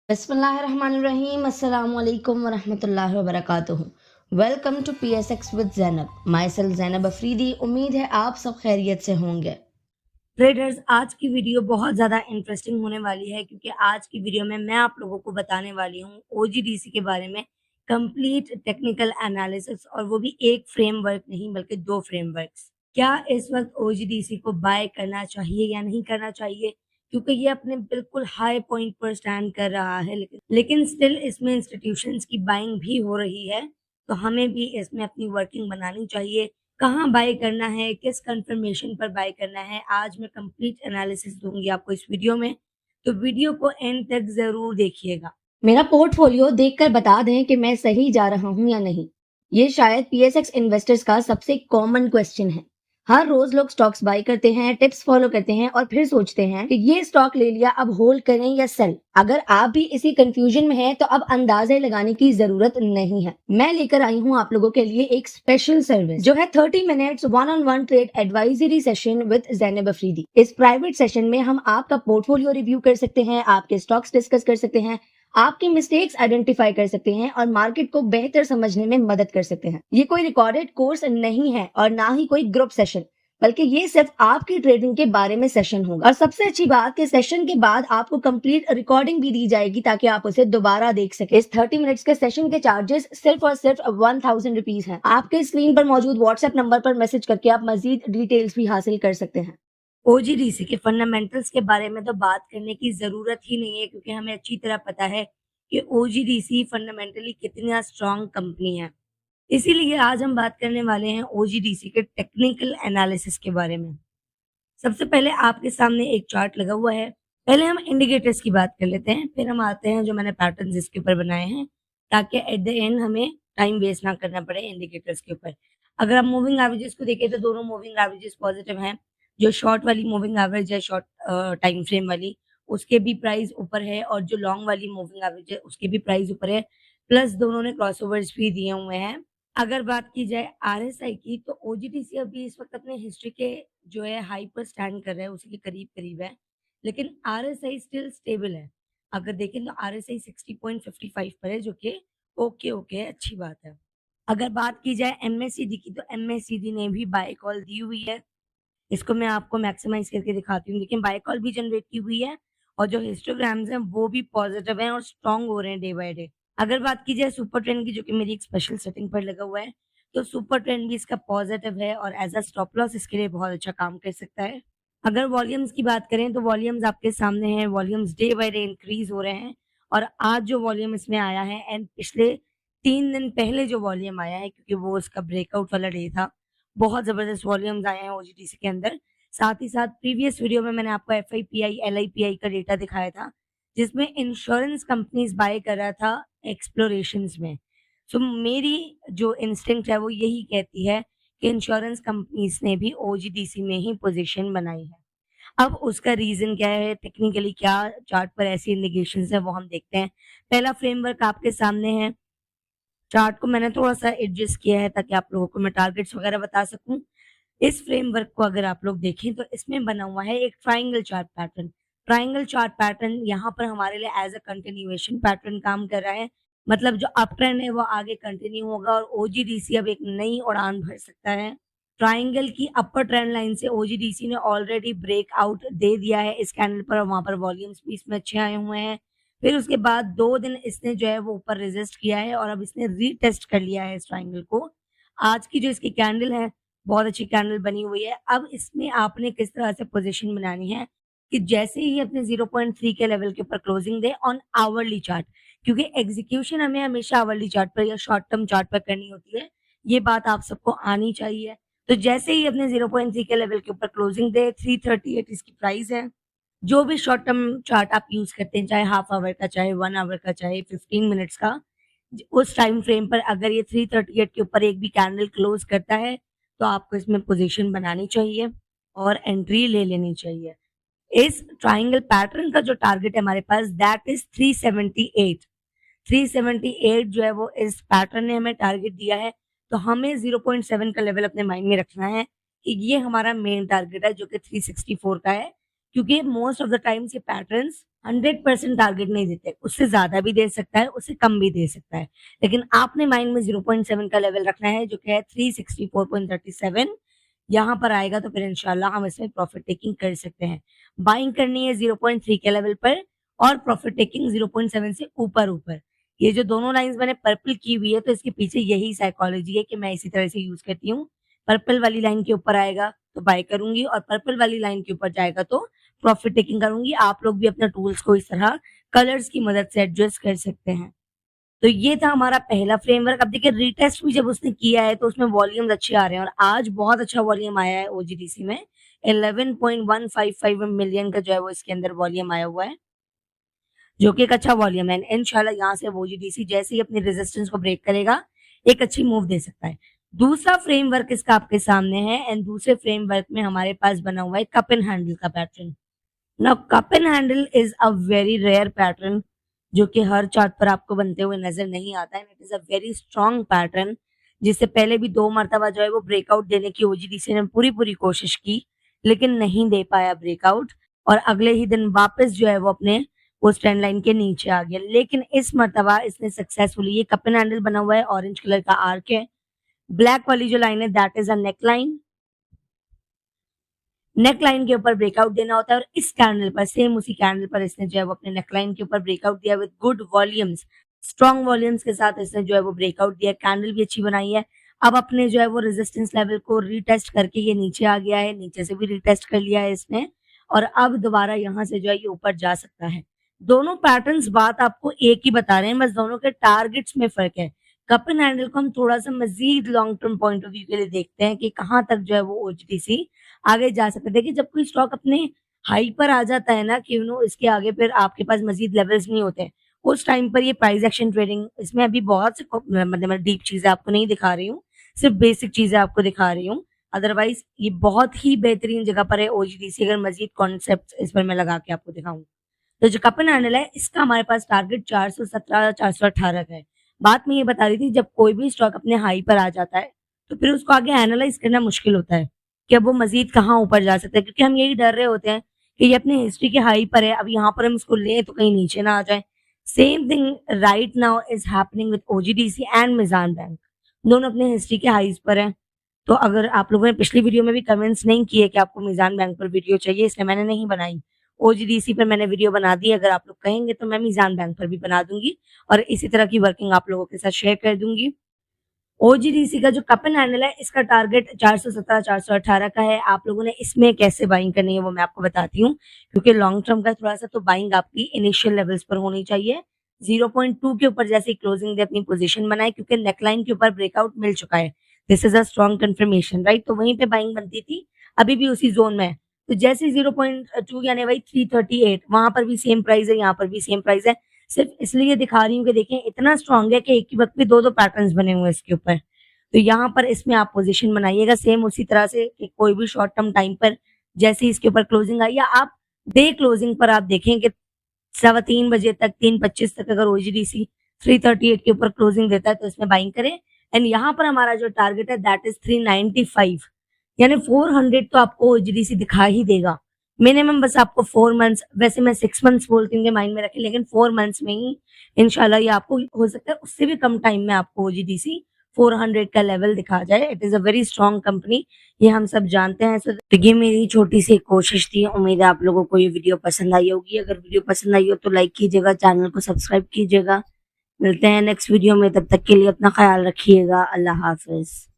बिस्मिल्लाहिर्रहमानिर्रहीम अस्सलामुअलैकुम वरहमतुल्लाहि वबरकातुहू। Welcome to PSX with Zainab. Myself Zainab Afridi. उम्मीद है आप सब खैरियत से होंगे। ट्रेडर्स, आज की वीडियो बहुत ज़्यादा इंटरेस्टिंग होने वाली है क्योंकि आज की वीडियो में मैं आप लोगों को बताने वाली हूँ OGDC के बारे में कंप्लीट टेक्निकल एनालिसिस, और वो भी एक फ्रेमवर्क नहीं बल्कि दो फ्रेमवर्क्स। क्या इस वक्त OGDC को बाय करना चाहिए या नहीं करना चाहिए, क्योंकि ये अपने बिल्कुल हाई पॉइंट पर स्टैंड कर रहा है, लेकिन स्टिल इसमें इंस्टीट्यूशंस की बाइंग भी हो रही है। तो हमें भी इसमें अपनी वर्किंग बनानी चाहिए। कहाँ बाय करना है, किस कंफर्मेशन पर बाय करना है, आज मैं कंप्लीट एनालिसिस दूंगी आपको इस वीडियो में। तो वीडियो को एंड तक जरूर देखिएगा। मेरा पोर्टफोलियो देखकर बता दें कि मैं सही जा रहा हूं या नहीं। ये शायद PSX इन्वेस्टर्स का सबसे कॉमन क्वेश्चन है। हर रोज लोग स्टॉक्स बाय करते हैं, टिप्स फॉलो करते हैं और फिर सोचते हैं कि ये स्टॉक ले लिया, अब होल्ड करें या सेल। अगर आप भी इसी कंफ्यूजन में हैं तो अब अंदाजे लगाने की जरूरत नहीं है। मैं लेकर आई हूँ आप लोगों के लिए एक स्पेशल सर्विस जो है 30 minutes one on one trade advisory session with Zainab Afridi. इस प्राइवेट सेशन में हम आपका पोर्टफोलियो रिव्यू कर सकते हैं, आपके स्टॉक्स डिस्कस कर सकते हैं, आपकी मिस्टेक्स आइडेंटिफाई कर सकते हैं और मार्केट को बेहतर समझने में मदद कर सकते हैं। ये कोई रिकॉर्डेड कोर्स नहीं है और ना ही कोई ग्रुप सेशन, बल्कि ये सिर्फ आपकी ट्रेडिंग के बारे में सेशन होगा। और सबसे अच्छी बात कि सेशन के बाद आपको कंप्लीट रिकॉर्डिंग भी दी जाएगी ताकि आप उसे दोबारा देख सके। इस 30 मिनट्स के सेशन के चार्जेस सिर्फ और सिर्फ 1000 रुपीज है। आपके स्क्रीन पर मौजूद व्हाट्सएप नंबर पर मैसेज करके आप मजीद डिटेल्स भी हासिल कर सकते हैं। OGDC के फंडामेंटल्स के बारे में तो बात करने की जरूरत ही नहीं है, क्योंकि हमें अच्छी तरह पता है कि OGDC फंडामेंटली कितना स्ट्रांग कंपनी है। इसीलिए आज हम बात करने वाले हैं OGDC के टेक्निकल एनालिसिस के बारे में। सबसे पहले आपके सामने एक चार्ट लगा हुआ है। पहले हम इंडिकेटर्स की बात कर लेते हैं, फिर हम आते हैं जो मैंने पैटर्न्स इसके ऊपर बनाए हैं, ताकि एट द एंड हमें टाइम वेस्ट ना करना पड़े इंडिकेटर्स के ऊपर। अगर आप मूविंग एवरेजेस को देखें तो दोनों मूविंग एवरेजेस पॉजिटिव हैं। जो शॉर्ट वाली मूविंग एवरेज है, शॉर्ट टाइम फ्रेम वाली, उसके भी प्राइस ऊपर है, और जो लॉन्ग वाली मूविंग एवरेज है उसके भी प्राइस ऊपर है। प्लस दोनों ने क्रॉसओवर्स भी दिए हुए हैं। अगर बात की जाए RSI की, तो OGDC अभी इस वक्त अपने हिस्ट्री के जो है हाई पर स्टैंड कर रहा है, उसी के करीब-करीब है। लेकिन RSI स्टिल स्टेबल है। अगर देखें तो RSI 60.55 पर है, जो कि ओके है, अच्छी बात है। अगर बात की जाए MACD की, तो MACD ने भी बाय कॉल दी हुई है। इसको मैं आपको मैक्सिमाइज़ करके दिखाती हूँ। देखिए, बाय कॉल भी जनरेट की हुई है और जो हिस्टोग्राम्स हैं वो भी पॉजिटिव हैं और स्ट्रॉन्ग हो रहे हैं डे बाय डे। अगर बात की जाए सुपर ट्रेंड की, जो कि मेरी एक स्पेशल सेटिंग पर लगा हुआ है, तो सुपर ट्रेंड भी इसका पॉजिटिव है और एज़ अ स्टॉप लॉस इसके लिए बहुत अच्छा काम कर सकता है। अगर वॉल्यूम्स की बात करें तो वॉल्यूम्स आपके सामने हैं, volumes day by day increase हो रहे हैं, और आज जो वॉल्यूम इसमें आया है एंड पिछले 3 दिन पहले जो वॉल्यूम आया है, क्योंकि वो इसका ब्रेकआउट वाला डे था, बहुत ज़बरदस्त वॉल्यूम्स आए हैं OGDC के अंदर। साथ ही साथ प्रीवियस वीडियो में मैंने आपको FIPI, LIPI का डेटा दिखाया था, जिसमें इंश्योरेंस कंपनीज़ बाय कर रहा था एक्सप्लोरेशंस में। सो मेरी जो इंस्टिंक्ट है वो यही कहती है कि इंश्योरेंस कंपनीज़ ने भी OGDC में ही पोज़ीशन बनाई है। अब उसका रीज़न क्या है, टेक्निकली क्या चार्ट पर ऐसी इंडिकेशंस हैं, वो हम देखते हैं। पहला फ्रेमवर्क आपके सामने है। चार्ट को मैंने थोड़ा-सा एडजस्ट किया है ताकि आप लोगों को मैं टारगेट्स वगैरह बता सकूँ। इस फ्रेमवर्क को अगर आप लोग देखें तो इसमें बना हुआ है एक triangle chart pattern. Triangle chart pattern यहाँ पर हमारे लिए एज़ अ कंटिन्यूएशन पैटर्न काम कर रहा है। मतलब जो अप ट्रेंड है वो आगे कंटिन्यू होगा और OGDC अब एक नई उड़ान भर सकता है। ट्रायंगल की अपर ट्रेंड लाइन से OGDC ने ऑलरेडी ब्रेकआउट दे दिया है इस कैंडल पर, और वहाँ पर वॉल्यूम्स भी इसमें अच्छे आए हुए हैं। फिर उसके बाद 2 दिन इसने जो है वो ऊपर रेजिस्ट किया है और अब इसने रीटेस्ट कर लिया है इस ट्रायंगल को। आज की जो इसकी कैंडल है, बहुत अच्छी कैंडल बनी हुई है। अब इसमें आपने किस तरह से पोज़ीशन बनानी है कि जैसे ही अपने 0.3 के लेवल के ऊपर closing they on hourly chart, क्योंकि एग्जीक्यूशन हमें हमेशा आवरली चार्ट पर या शॉर्ट टर्म चार्ट पर करनी होती है। ये बात आप सबको आनी चाहिए। तो जैसे ही अपने 0.3 के लेवल के ऊपर क्लोजिंग दे, 338 इसकी प्राइस है। जो भी शॉर्ट टर्म चार्ट आप यूज़ करते हैं, चाहे हाफ आवर का, चाहे 1 आवर का, चाहे 15 मिनट्स का, उस टाइम फ्रेम पर अगर ये 338 के ऊपर एक भी कैंडल क्लोज करता है, तो आपको इसमें पोजीशन बनानी चाहिए और एंट्री ले लेनी चाहिए। इस ट्रायंगल पैटर्न का जो टारगेट है हमारे पास, दैट इज 378। 378 जो है वो इस पैटर्न ने हमें टारगेट दिया है। तो हमें 0.7 का लेवल अपने माइंड में रखना है कि ये हमारा मेन टारगेट है, जो कि 364 का है, क्योंकि मोस्ट ऑफ द टाइम्स ये पैटर्न्स 100% टारगेट नहीं देते, उससे ज्यादा भी दे सकता है, उससे कम भी दे सकता है। लेकिन आपने माइंड में 0.7 का लेवल रखना है जो कि है 364.37। यहाँ पर आएगा तो फिर इंशाल्लाह हम इसमें प्रॉफिट टेकिंग कर सकते हैं। बाइंग करनी है 0.3 के लेवल पर और प्रॉफिट टेकिंग 0.7 से ऊपर ऊपर। ये जो दोनों लाइंस मैंने पर्पल की हुई है तो इसके पीछे यही साइकोलॉजी है कि मैं इसी तरह से यूज करती हूँ। पर्पल वाली लाइन के ऊपर आएगा तो बाय करूंगी और पर्पल वाली लाइन के ऊपर जाएगा तो प्रॉफिट टेकिंग करूंगी। आप लोग भी अपने टूल्स को इस तरह कलर्स की मदद से एडजस्ट कर सकते हैं। तो ये था हमारा पहला फ्रेमवर्क। अब देखिए रीटेस्ट भी जब उसने किया है तो उसमें वॉल्यूम्स अच्छे आ रहे हैं और आज बहुत अच्छा वॉल्यूम आया है ओजीडीसी में। 11.155 मिलियन का जो है वो इसके अंदर वॉल्यूम आया हुआ है, जो कि एक अच्छा वॉल्यूम है। इंशाल्लाह यहाँ से ओजीडीसी जैसे ही अपनी रेजिस्टेंस को ब्रेक करेगा एक अच्छी मूव दे सकता है। दूसरा फ्रेमवर्क इसका आपके सामने है एंड दूसरे फ्रेमवर्क में हमारे पास बना हुआ है कप एंड हैंडल का pattern. Now cup and handle is a very rare pattern जो कि हर चार्ट पर आपको बनते हुए नजर नहीं आता है। It is a very strong pattern जिससे पहले भी 2 मरतबा जो है वो ब्रेकआउट देने की ओजीडीसी ने पूरी पूरी कोशिश की लेकिन नहीं दे पाया ब्रेकआउट और अगले ही दिन वापस जो है वो अपने उस ट्रेंड लाइन के नीचे आ गया। लेकिन इस मरतबा इसने सक्सेसफुली, ये कप एंड हैंडल बना हुआ है, ऑरेंज कलर का आर्क है, ब्लैक वाली जो लाइन है that is a neck line. Neck line के ऊपर ब्रेकआउट देना होता है और इस कैंडल पर, सेम उसी कैंडल पर इसने जो है वो अपने नेक लाइन के ऊपर ब्रेकआउट दिया with good volumes, strong volumes के साथ इसने जो है वो ब्रेकआउट दिया। कैंडल भी अच्छी बनाई है। अब अपने जो है वो रेजिस्टेंस लेवल को रीटेस्ट करके ये नीचे आ गया है, नीचे से भी रीटेस्ट कर लिया है इसने और अब दोबारा यहाँ से जो है ये ऊपर जा सकता है। दोनों पैटर्न्स बात आपको एक ही बता रहे हैं, बस दोनों के टारगेट्स में फर्क है। कप एंड हैंडल को हम थोड़ा सा मजीद long term point of view के लिए देखते हैं कि कहाँ तक जो है वो ओजीडीसी आगे जा सकते हैं। देखिए जब कोई स्टॉक अपने हाई पर आ जाता है ना कि इसके आगे फिर आपके पास मजीद लेवल्स नहीं होते, उस टाइम पर ये प्राइस एक्शन ट्रेडिंग, इसमें अभी बहुत से मतलब डीप चीजें आपको नहीं दिखा रही हूँ, सिर्फ बेसिक चीजें आपको दिखा रही हूँ। अदरवाइज ये बहुत ही बेहतरीन जगह पर है ओजीडीसी, अगर मजीद कॉन्सेप्ट इस पर मैं लगा के आपको दिखाऊं। तो जो कप एंड हैंडल है इसका हमारे पास टारगेट 417 418 का है। बात मैं ये बता रही थी जब कोई भी स्टॉक अपने हाई पर आ जाता है तो फिर उसको आगे एनालाइज करना मुश्किल होता है कि अब वो मजीद कहाँ ऊपर जा सकता है, क्योंकि हम यही डर रहे होते हैं कि ये अपनी हिस्ट्री के हाई पर है, अब यहाँ पर हम इसको लें तो कहीं नीचे ना आ जाए। Same thing right now is happening with OGDC and Meezan bank, दोनों अपने हिस्ट्री के हाईज पर हैं। तो अगर आप लोगों ने पिछली वीडियो में भी कमेंट्स नहीं किए कि आपको मिजान बैंक पर वीडियो चाहिए, इसलिए मैंने नहीं बनाई। ओजीडीसी पर मैंने वीडियो बना दी, अगर आप लोग कहेंगे तो मैं मिजान बैंक पर भी बना दूंगी और इसी तरह की वर्किंग आप लोगों के साथ शेयर कर दूंगी। ओजीडीसी का जो कप एंड हैंडल है इसका टारगेट 417 418 का है। आप लोगों ने इसमें कैसे बाइंग करनी है वो मैं आपको बताती हूँ, क्योंकि लॉन्ग टर्म का थोड़ा सा तो बाइंग आपकी इनिशियल लेवल्स पर होनी चाहिए। 0.2 के ऊपर जैसे क्लोजिंग दे अपनी पोजीशन बनाए, क्योंकि नेकलाइन के ऊपर ब्रेकआउट मिल चुका है, this is a strong confirmation right, तो वहीं पे बाइंग बनती थी, अभी भी उसी जोन में है। तो जैसे 0.2 यानी भाई 338, वहां पर भी सेम प्राइस है, यहाँ पर भी सेम प्राइस है। सिर्फ इसलिए दिखा रही हूँ कि देखें इतना स्ट्रांग है कि एक ही वक्त पे दो दो पैटर्न्स बने हुए हैं इसके ऊपर। तो यहाँ पर इसमें आप पोजीशन बनाइएगा सेम उसी तरह से कि कोई भी शॉर्ट टर्म टाइम पर जैसे इसके ऊपर क्लोजिंग आई, या आप डे क्लोजिंग पर आप देखें कि 3:15 बजे तक, 3:25 तक अगर ओजीडीसी 338 के ऊपर क्लोजिंग देता है तो इसमें बाइंग करें। एंड यहाँ पर हमारा जो टारगेट है दैट इज 395, यानी 400 तो आपको ओजीडीसी दिखा ही देगा मिनिमम। बस आपको 4 मंथ्स, वैसे मैं 6 मंथ्स बोलती हूँ माइंड में रखें, लेकिन 4 मंथ्स में ही इंशाल्लाह ये आपको हो सकता है उससे भी कम टाइम में आपको ओजीडीसी 400 का लेवल दिखा जाए। It is a very strong company, ये हम सब जानते हैं। तो ये मेरी छोटी सी कोशिश थी, उम्मीद है आप लोगों को ये वीडियो पसंद आई होगी। अगर वीडियो पसंद आई हो तो लाइक कीजिएगा, चैनल को सब्सक्राइब कीजिएगा। मिलते हैं नेक्स्ट वीडियो में, तब तक के लिए अपना ख्याल रखिएगा। अल्लाह हाफिज।